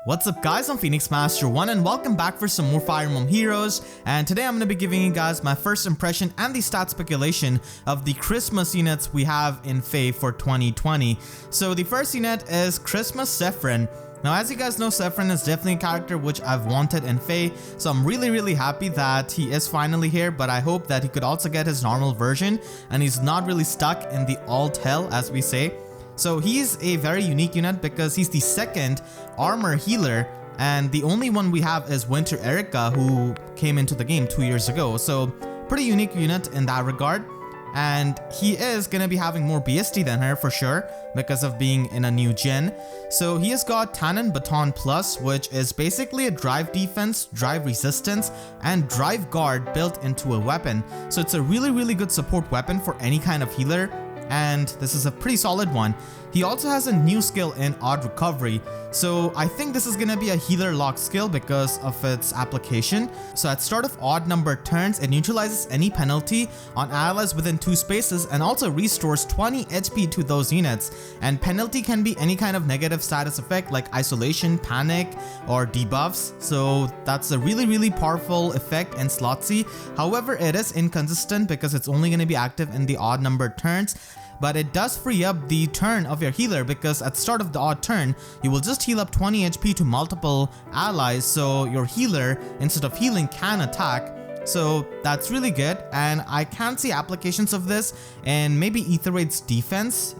What's up guys, I'm Phoenix Master 1 and welcome back for some more Fire Emblem Heroes, and today I'm going to be giving you guys my first impression and the stat speculation of the Christmas units we have in FEH for 2020. So the first unit is Christmas Sephiran. Now as you guys know, Sephiran is definitely a character which I've wanted in FEH, so I'm really happy that he is finally here, but I hope that he could also get his normal version and he's not really stuck in the alt hell as we say. So he's a very unique unit because he's the second armor healer, and the only one we have is Winter Erica, who came into the game 2 years ago. So pretty unique unit in that regard, and he is going to be having more BST than her for sure because of being in a new gen. So he has got Tannin Baton Plus, which is basically a drive defense, drive resistance, and drive guard built into a weapon. So it's a really good support weapon for any kind of healer, and this is a pretty solid one. He also has a new skill in Odd Recovery, so I think this is gonna be a healer lock skill because of its application. So at start of odd number turns, it neutralizes any penalty on allies within 2 spaces and also restores 20 HP to those units. And penalty can be any kind of negative status effect like isolation, panic, or debuffs. So that's a really powerful effect in slot C. However, it is inconsistent because it's only gonna be active in the odd number turns. But it does free up the turn of your healer because at start of the odd turn, you will just heal up 20 HP to multiple allies, so your healer, instead of healing, can attack. So that's really good, and I can see applications of this in maybe Aetherraid's defense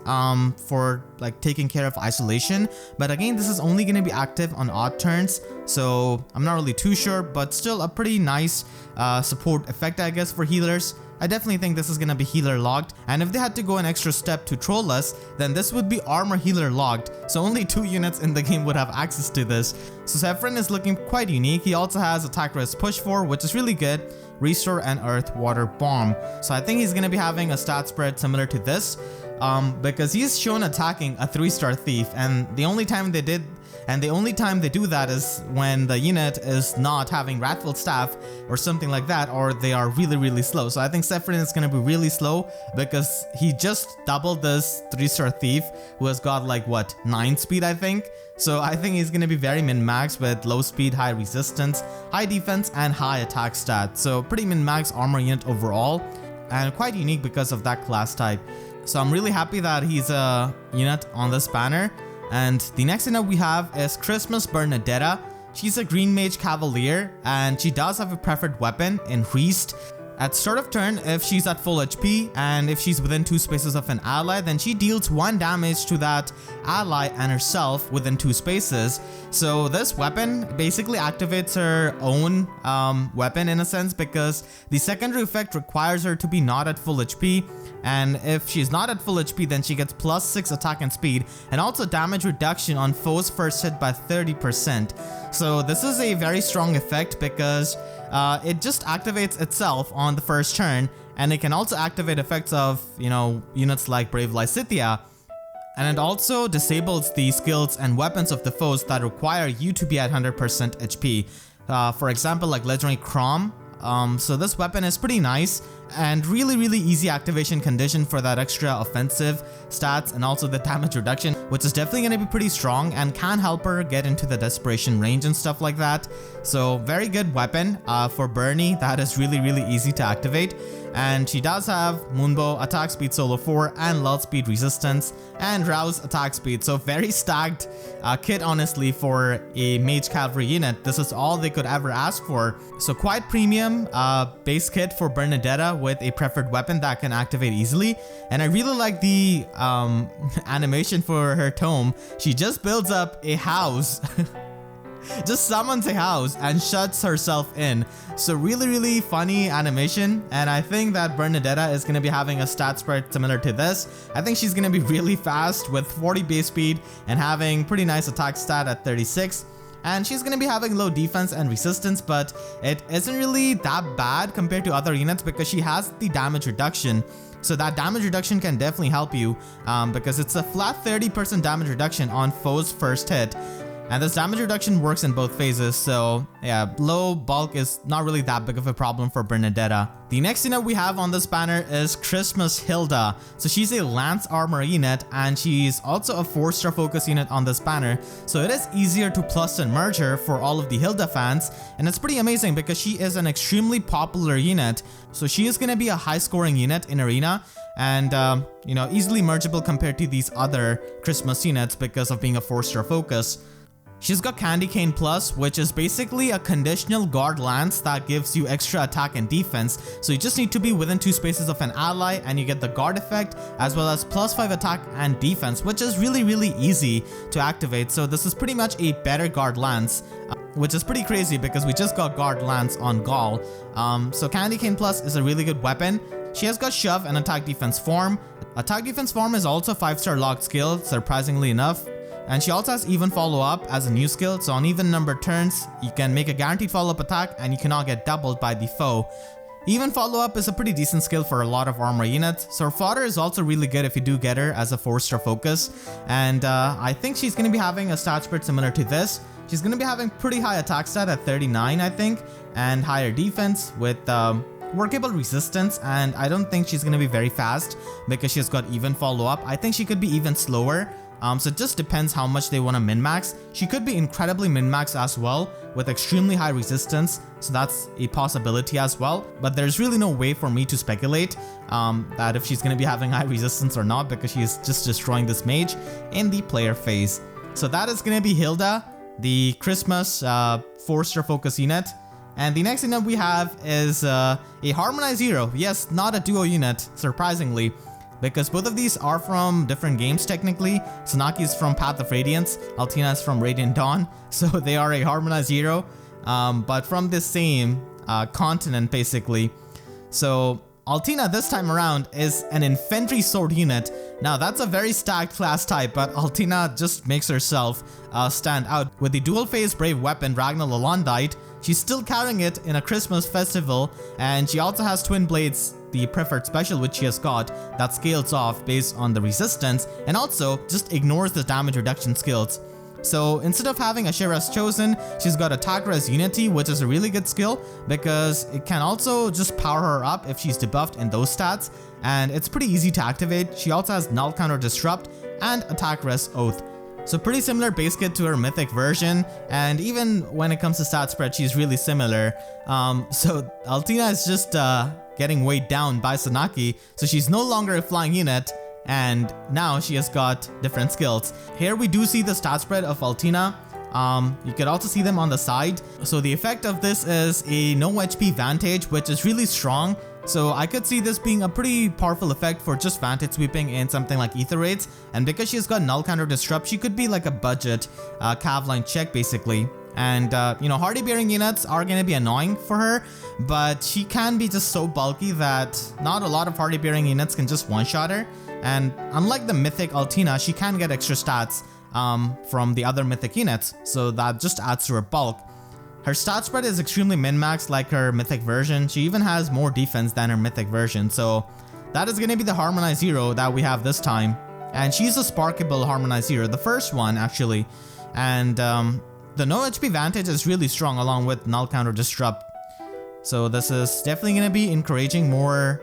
for like taking care of isolation. But again, this is only going to be active on odd turns, so I'm not really too sure, but still a pretty nice support effect I guess for healers. I definitely think this is going to be healer logged, and if they had to go an extra step to troll us, then this would be armor healer logged, so only 2 units in the game would have access to this. So Sephiran is looking quite unique. He also has attack res push 4, which is really good, restore and earth water bomb. So I think he's going to be having a stat spread similar to this because he's shown attacking a 3-star thief, and the only time they do that is when the unit is not having Wrathful Staff or something like that, or they are really slow. So I think Sephiran is going to be really slow because he just doubled this 3-star thief who has got like what, 9 speed I think. So I think he's going to be very min-max with low speed, high resistance, high defense, and high attack stat. So pretty min-max armor unit overall, and quite unique because of that class type. So I'm really happy that he's a unit on this banner. And the next unit we have is Christmas Bernadetta. She's a green mage cavalier, and she does have a preferred weapon in Priest. At start of turn, if she's at full HP and if she's within 2 spaces of an ally, then she deals 1 damage to that ally and herself within 2 spaces. So this weapon basically activates her own weapon in a sense, because the secondary effect requires her to be not at full HP, and if she's not at full HP, then she gets +6 attack and speed, and also damage reduction on foes first hit by 30%. So this is a very strong effect because it just activates itself on the first turn, and it can also activate effects of, you know, units like Brave Lysithea, and it also disables the skills and weapons of the foes that require you to be at 100% HP. For example, like Legendary Crom. So this weapon is pretty nice and really easy activation condition for that extra offensive stats and also the damage reduction, which is definitely going to be pretty strong and can help her get into the desperation range and stuff like that. So very good weapon for Bernie that is really easy to activate. And she does have Moonbow attack speed solo 4 and lull speed resistance and rouse attack speed. So very stacked kit honestly for a mage cavalry unit. This is all they could ever ask for. So quite premium base kit for Bernadetta with a preferred weapon that can activate easily. And I really like the animation for her tome. She just builds up a house just summons a house and shuts herself in. So really funny animation, and I think that Bernadetta is going to be having a stat spread similar to this. I think she's going to be really fast with 40 base speed and having pretty nice attack stat at 36. And she's going to be having low defense and resistance, but it isn't really that bad compared to other units because she has the damage reduction. So that damage reduction can definitely help you because it's a flat 30% damage reduction on foes first hit. And this damage reduction works in both phases, so yeah, low bulk is not really that big of a problem for Bernadetta. The next unit we have on this banner is Christmas Hilda. So she's a Lance Armor unit, and she's also a 4-star focus unit on this banner. So it is easier to plus and merge her for all of the Hilda fans, and it's pretty amazing because she is an extremely popular unit. So she is going to be a high scoring unit in Arena, and you know, easily mergeable compared to these other Christmas units because of being a 4-star focus. She's got Candy Cane Plus, which is basically a conditional guard lance that gives you extra attack and defense. So you just need to be within 2 spaces of an ally and you get the guard effect as well as +5 attack and defense, which is really easy to activate. So this is pretty much a better guard lance, which is pretty crazy because we just got guard lance on Gaul. So Candy Cane Plus is a really good weapon. She has got Shove and Attack Defense Form. Attack Defense Form is also 5-star locked skill, surprisingly enough. And she also has Even Follow Up as a new skill, so on even numbered turns, you can make a guaranteed follow-up attack and you cannot get doubled by the foe. Even Follow Up is a pretty decent skill for a lot of armor units, so her fodder is also really good if you do get her as a 4-star focus. And I think she's going to be having a stat spread similar to this. She's going to be having pretty high attack stat at 39, I think, and higher defense with workable resistance, and I don't think she's going to be very fast because she's got Even Follow Up. I think she could be even slower. So it just depends how much they want to min-max. She could be incredibly min-max as well with extremely high resistance, so that's a possibility as well. But there's really no way for me to speculate that if she's going to be having high resistance or not, because she's just destroying this mage in the player phase. So that is going to be Hilda, the Christmas 4-star focus unit. And the next unit we have is a Harmonized Hero. Yes, not a duo unit, surprisingly, because both of these are from different games technically. Sanaki is from Path of Radiance, Altina is from Radiant Dawn, so they are a Harmonized Hero, but from the same continent basically. So Altina this time around is an infantry sword unit. Now that's a very stacked class type, but Altina just makes herself stand out. With the dual phase brave weapon Ragnar Lalondite, she's still carrying it in a Christmas festival, and she also has Twin Blades, the preferred special which she has got, that scales off based on the resistance and also just ignores the damage reduction skills. So instead of having Ashera's Chosen, she's got Attack Res Unity, which is a really good skill because it can also just power her up if she's debuffed in those stats, and it's pretty easy to activate. She also has Null Counter Disrupt and Attack Res Oath. So pretty similar base kit to her mythic version, and even when it comes to stat spread, she's really similar. So Altina is just getting weighed down by Sanaki, so she's no longer a flying unit, and now she has got different skills. Here we do see the stat spread of Altina. You could also see them on the side. So the effect of this is a no HP Vantage, which is really strong. So I could see this being a pretty powerful effect for just Vantage sweeping in something like Ether Raids. And because she's got Null Counter Disrupt, she could be like a budget cav line check basically. And you know, hardy bearing units are going to be annoying for her, but she can be just so bulky that not a lot of hardy bearing units can just one-shot her. And unlike the mythic Altina, she can get extra stats from the other mythic units, so that just adds to her bulk. Her stat spread is extremely min-maxed like her mythic version. She even has more defense than her mythic version, so that is going to be the Harmonized Hero that we have this time. And she's a sparkable Harmonized Hero, the first one actually. And the no HP Vantage is really strong along with Null Counter Disrupt. So this is definitely going to be encouraging more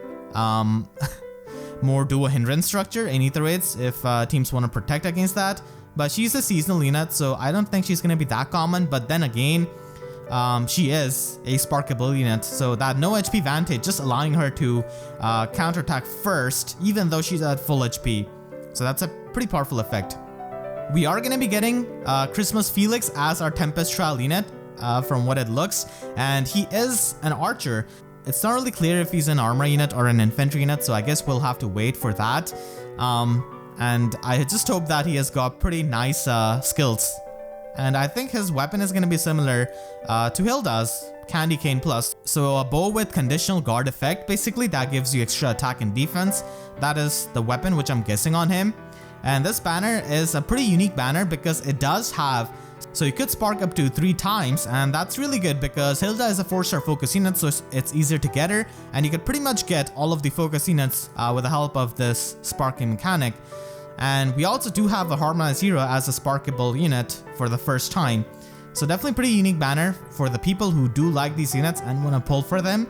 more duo hindrance structure in Ether Raids if teams want to protect against that. But she's a seasonal unit, so I don't think she's going to be that common. But then again, she is a sparkable unit, so that no HP Vantage just allowing her to counterattack first, even though she's at full HP. So that's a pretty powerful effect. We are going to be getting Christmas Felix as our Tempest trial unit from what it looks, and he is an archer. It's not really clear if he's an armor unit or an infantry unit, so I guess we'll have to wait for that. And I just hope that he has got pretty nice skills. And I think his weapon is going to be similar to Hilda's, Candy Cane Plus. So a bow with conditional guard effect, basically that gives you extra attack and defense. That is the weapon which I'm guessing on him. And this banner is a pretty unique banner because it does have, so you could spark up to 3 times, and that's really good because Hilda is a 4-star focus unit, so it's easier to get her, and you could pretty much get all of the focus units with the help of this sparking mechanic. And we also do have a Harmonized Hero as a sparkable unit for the first time. So definitely pretty unique banner for the people who do like these units and want to pull for them.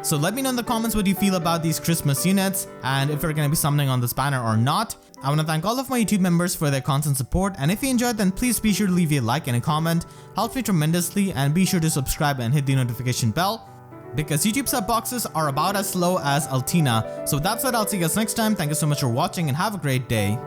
So let me know in the comments what you feel about these Christmas units and if you're going to be summoning on this banner or not. I want to thank all of my YouTube members for their constant support, and if you enjoyed, then please be sure to leave a like and a comment. Helps me tremendously, and be sure to subscribe and hit the notification bell, because YouTube sub boxes are about as slow as Altina. So with that said, I'll see you guys next time. Thank you so much for watching and have a great day.